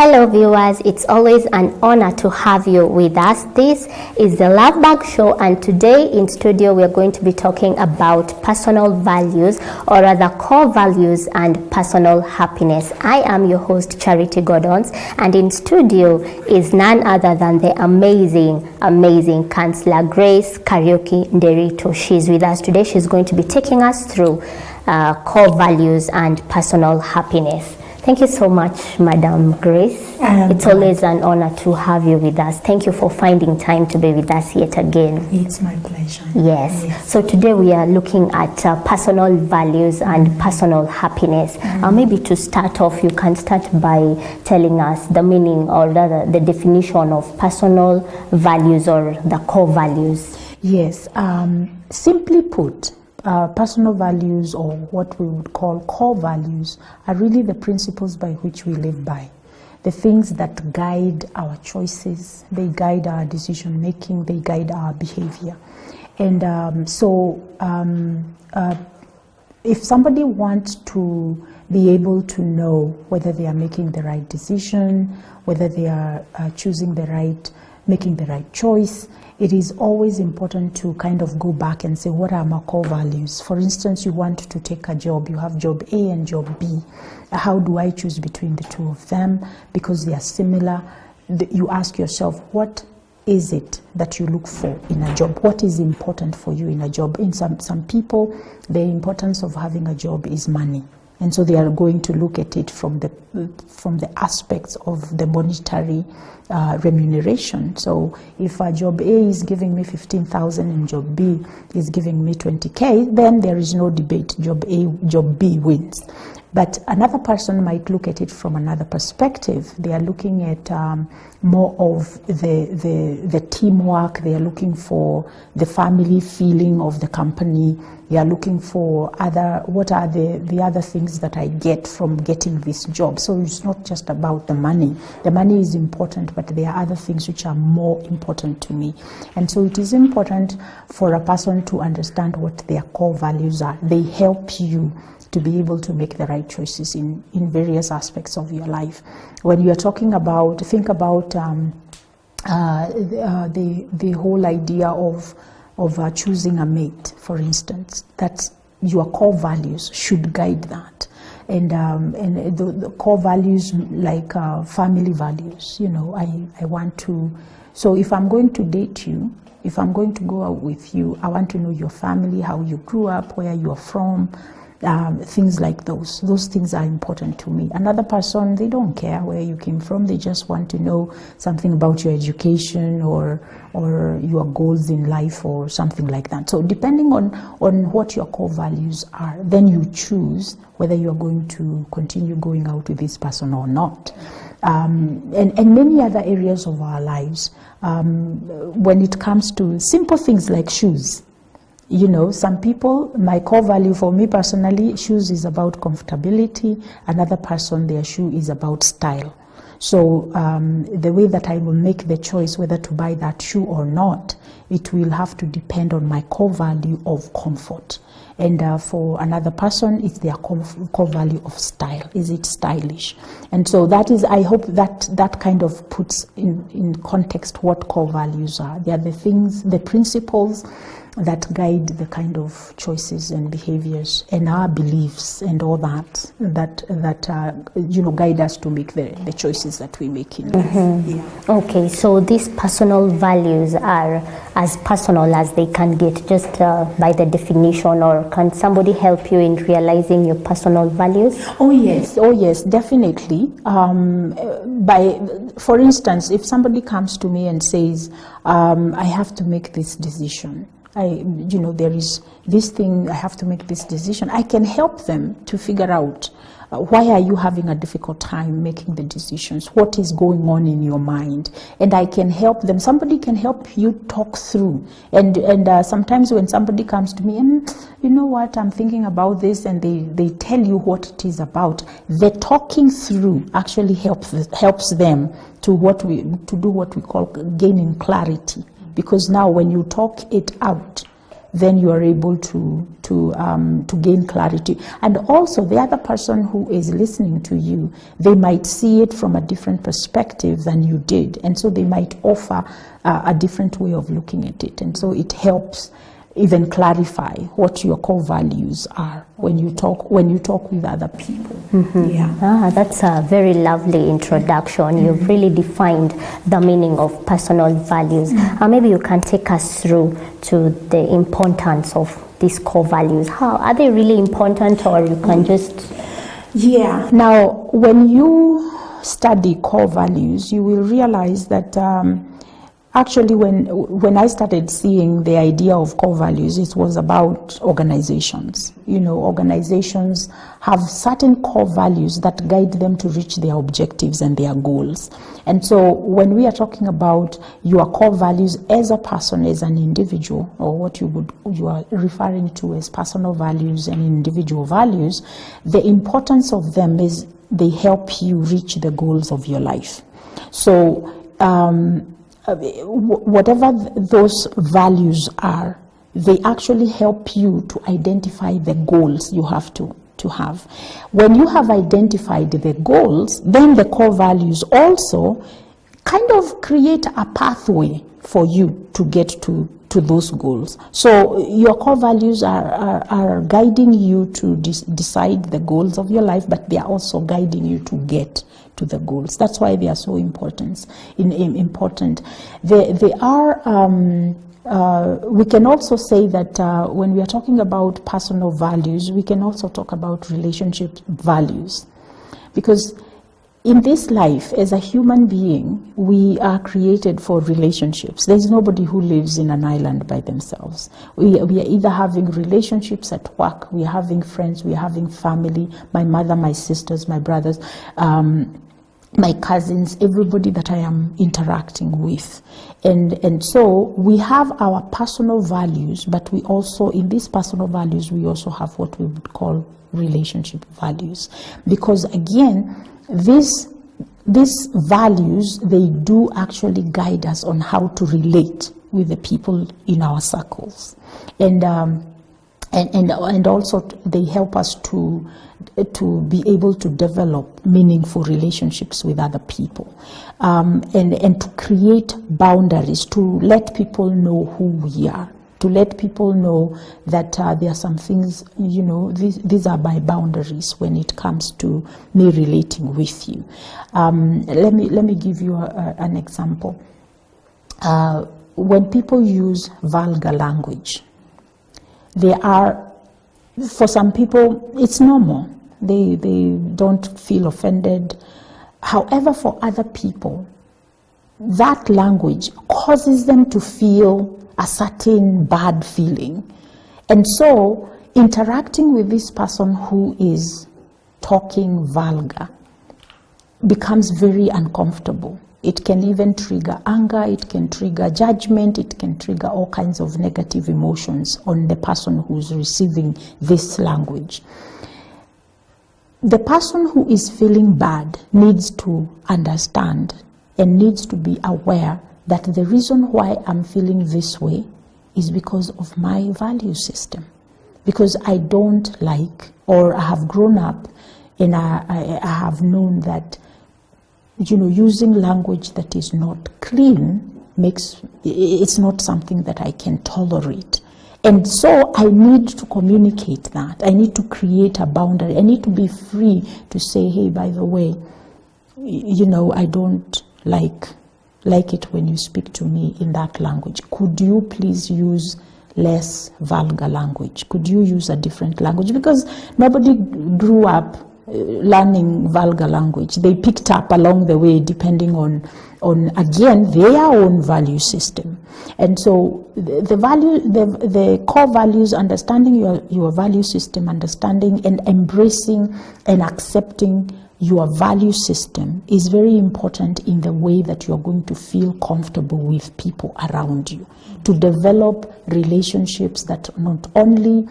Hello viewers, it's always an honor to have you with us. This is the Love Bug Show, and today in studio we are going to be talking about personal values, or rather core values and personal happiness. I am your host Charity Gordons, and in studio is none other than the amazing Counsellor Grace Nderitu. She's with us today. She's going to be taking us through core values and personal happiness. Thank you so much, Madam Grace. It's always an honor to have you with us. Thank you for finding time to be with us yet again. It's my pleasure. Yes. So today we are looking at personal values and personal happiness. Maybe to start off, you can start by telling us the meaning, or rather the definition of personal values or the core values. Yes. Simply put, personal values, or what we would call core values, are really the principles by which we live by. The things that guide our choices, they guide our decision making, they guide our behavior. And if somebody wants to be able to know whether they are making the right decision, whether they are making the right choice, it is always important to kind of go back and say, what are my core values? For instance, you want to take a job, you have job A and job B. How do I choose between the two of them? Because they are similar. You ask yourself, what is it that you look for in a job? What is important for you in a job? In some people, the importance of having a job is money. And so they are going to look at it from the aspects of the monetary remuneration. So if a job A is giving me 15,000 and job B is giving me 20K, then there is no debate. Job B wins. But another person might look at it from another perspective. They are looking at more of the teamwork. They are looking for the family feeling of the company. They are looking for what are the other things that I get from getting this job. So it's not just about the money. The money is important, but there are other things which are more important to me. And so it is important for a person to understand what their core values are. They help you to be able to make the right choices in various aspects of your life. When you are talking about, think about the whole idea of choosing a mate, for instance. That's your core values should guide that. And the core values, like family values, I want to, so if I'm going to date you, if I'm going to go out with you, I want to know your family, how you grew up, where you're from, things like those. Those things are important to me. Another person, they don't care where you came from. They just want to know something about your education or your goals in life or something like that. So depending on what your core values are, then you choose whether you're going to continue going out with this person or not. And many other areas of our lives, when it comes to simple things like shoes. Some people, my core value for me personally, shoes is about comfortability. Another person, their shoe is about style. So the way that I will make the choice whether to buy that shoe or not, it will have to depend on my core value of comfort. And for another person, it's their core value of style. Is it stylish? And so that is, I hope that kind of puts in context what core values are. They are the things, the principles that guide the kind of choices and behaviors and our beliefs and all that guide us to make the choices that we make in life. Yeah. Okay, so these personal values are as personal as they can get, just by the definition, or can somebody help you in realizing your personal values? Oh yes, definitely. For instance, if somebody comes to me and says, I have to make this decision, there is this thing, I have to make this decision, I can help them to figure out why are you having a difficult time making the decisions, what is going on in your mind, and I can help them. Somebody can help you talk through, and sometimes when somebody comes to me and you know what, I'm thinking about this, and they tell you what it is about, the talking through actually helps them to do what we call gaining clarity. Because now when you talk it out, then you are able to gain clarity. And also the other person who is listening to you, they might see it from a different perspective than you did, and so they might offer a different way of looking at it, and so it helps even clarify what your core values are when you talk with other people. Yeah. That's a very lovely introduction. You've really defined the meaning of personal values. Maybe you can take us through to the importance of these core values. How are they really important, or you can just... Yeah. Now, when you study core values, you will realize that actually, when I started seeing the idea of core values, it was about organizations. Organizations have certain core values that guide them to reach their objectives and their goals. And so when we are talking about your core values as a person, as an individual, or what you are referring to as personal values and individual values, the importance of them is they help you reach the goals of your life. So whatever those values are, they actually help you to identify the goals you have to have. When you have identified the goals, then the core values also kind of create a pathway for you to get to those goals. So your core values are guiding you to decide the goals of your life, but they are also guiding you to get to the goals. That's why they are so important. They are. We can also say that when we are talking about personal values, we can also talk about relationship values, because in this life, as a human being, we are created for relationships. There's nobody who lives in an island by themselves. We are either having relationships at work, we are having friends, we are having family, my mother, my sisters, my brothers, my cousins, everybody that I am interacting with. And so we have our personal values, but we also, in these personal values, we also have what we would call relationship values. Because again, these values, they do actually guide us on how to relate with the people in our circles. And also they help us to be able to develop meaningful relationships with other people, and to create boundaries, to let people know who we are, to let people know that there are some things, these are my boundaries when it comes to me relating with you. Let me give you an example. When people use vulgar language, for some people, it's normal. They don't feel offended. However, for other people, that language causes them to feel a certain bad feeling. And so, interacting with this person who is talking vulgar becomes very uncomfortable. It can even trigger anger, it can trigger judgment, it can trigger all kinds of negative emotions on the person who's receiving this language. The person who is feeling bad needs to understand and needs to be aware that the reason why I'm feeling this way is because of my value system. Because I don't like, or I have grown up and I have known that using language that is not clean it's not something that I can tolerate. And so I need to communicate that. I need to create a boundary. I need to be free to say, hey, by the way, I don't like it when you speak to me in that language. Could you please use less vulgar language? Could you use a different language? Because nobody grew up learning vulgar language. They picked up along the way depending on again their own value system. And so the core values, understanding your value system, understanding and embracing and accepting your value system is very important in the way that you're going to feel comfortable with people around you, to develop relationships that not only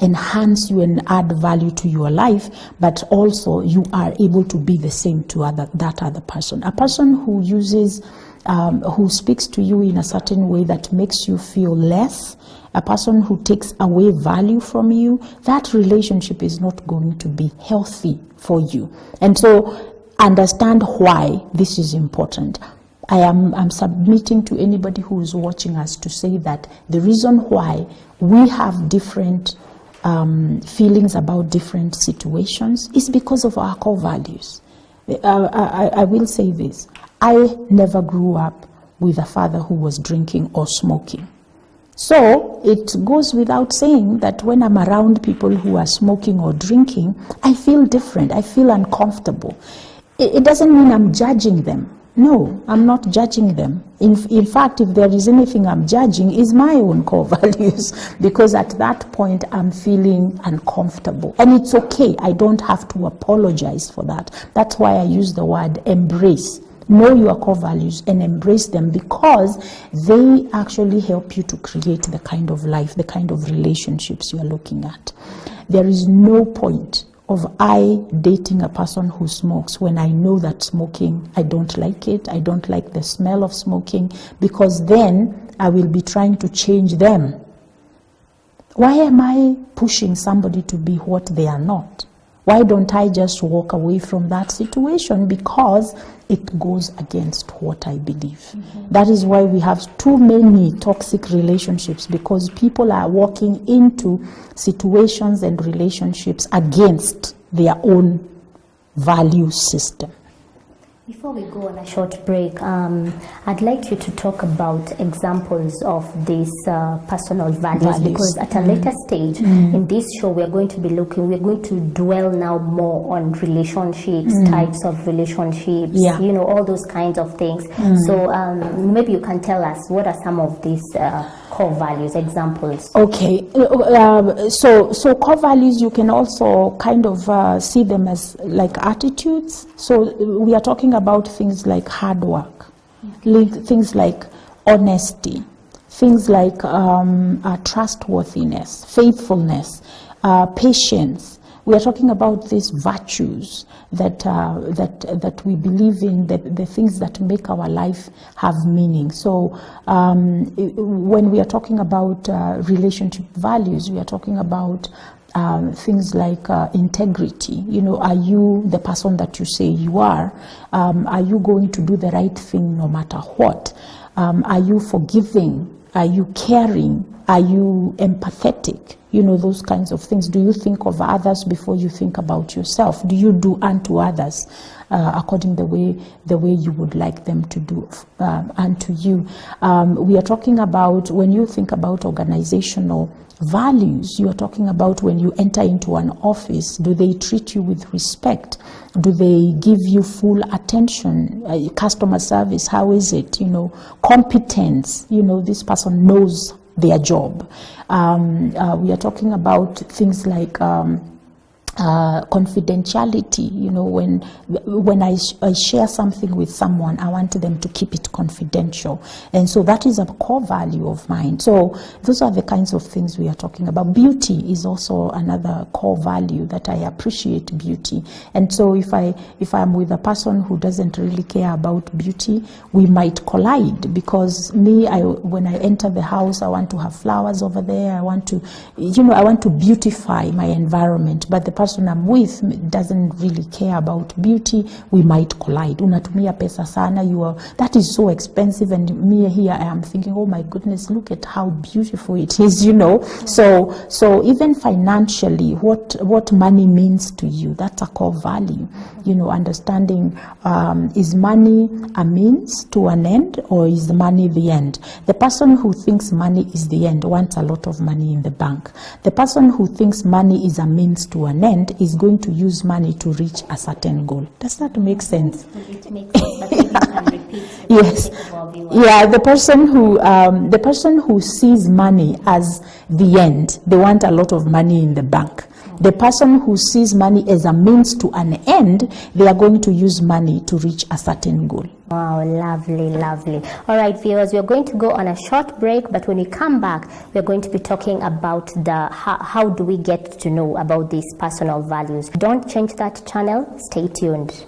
enhance you and add value to your life, but also you are able to be the same to that other person. A person who uses, who speaks to you in a certain way that makes you feel less, a person who takes away value from you, that relationship is not going to be healthy for you. And so understand why this is important. I'm submitting to anybody who is watching us to say that the reason why we have different feelings about different situations is because of our core values. I will say this. I never grew up with a father who was drinking or smoking. So it goes without saying that when I'm around people who are smoking or drinking, I feel different. I feel uncomfortable. It doesn't mean I'm judging them. No, I'm not judging them. In fact, if there is anything I'm judging, is my own core values, because at that point I'm feeling uncomfortable. And it's okay. I don't have to apologize for that. That's why I use the word embrace. Know your core values and embrace them, because they actually help you to create the kind of life, the kind of relationships you are looking at. There is no point of I dating a person who smokes when I know that smoking, I don't like it. I don't like the smell of smoking, because then I will be trying to change them. Why am I pushing somebody to be what they are not? Why don't I just walk away from that situation? Because it goes against what I believe. Mm-hmm. That is why we have too many toxic relationships, because people are walking into situations and relationships against their own value system. Before we go on a short break, I'd like you to talk about examples of these personal values, because at a later stage in this show, we're going to dwell now more on relationships, types of relationships, all those kinds of things. So maybe you can tell us, what are some of these core values, examples? Okay, so core values, you can also kind of see them as like attitudes. So we are talking about things like hard work, things like honesty, things like trustworthiness, faithfulness, patience. We are talking about these virtues that we believe in, the things that make our life have meaning. So when we are talking about relationship values, we are talking about things like integrity. Are you the person that you say you are? Are you going to do the right thing no matter what? Are you forgiving? Are you caring? Are you empathetic? Those kinds of things. Do you think of others before you think about yourself? Do you do unto others according the way you would like them to do unto you? We are talking about, when you think about organizational values, you are talking about when you enter into an office, do they treat you with respect? Do they give you full attention? Customer service, how is it? Competence, this person knows their job. We are talking about things like confidentiality. When I share something with someone, I want them to keep it confidential, and so that is a core value of mine. So those are the kinds of things we are talking about. Beauty is also another core value, that I appreciate beauty. And so if I'm with a person who doesn't really care about beauty, we might collide, because when I enter the house, I want to have flowers over there. I want to beautify my environment, but the person I'm with doesn't really care about beauty. We might collide. Unatumia pesa sana, that is so expensive, and me here I am thinking, oh my goodness, look at how beautiful it is, So even financially, what money means to you, that's a core value. Understanding, is money a means to an end, or is money the end? The person who thinks money is the end wants a lot of money in the bank. The person who thinks money is a means to an end is going to use money to reach a certain goal. Does that make sense? It makes sense, but if you can repeat. Yes. Yeah, the person who sees money as the end, they want a lot of money in the bank. The person who sees money as a means to an end, they are going to use money to reach a certain goal. Wow, lovely, lovely. All right, viewers, we're going to go on a short break, but when we come back, we're going to be talking about how do we get to know about these personal values. Don't change that channel. Stay tuned.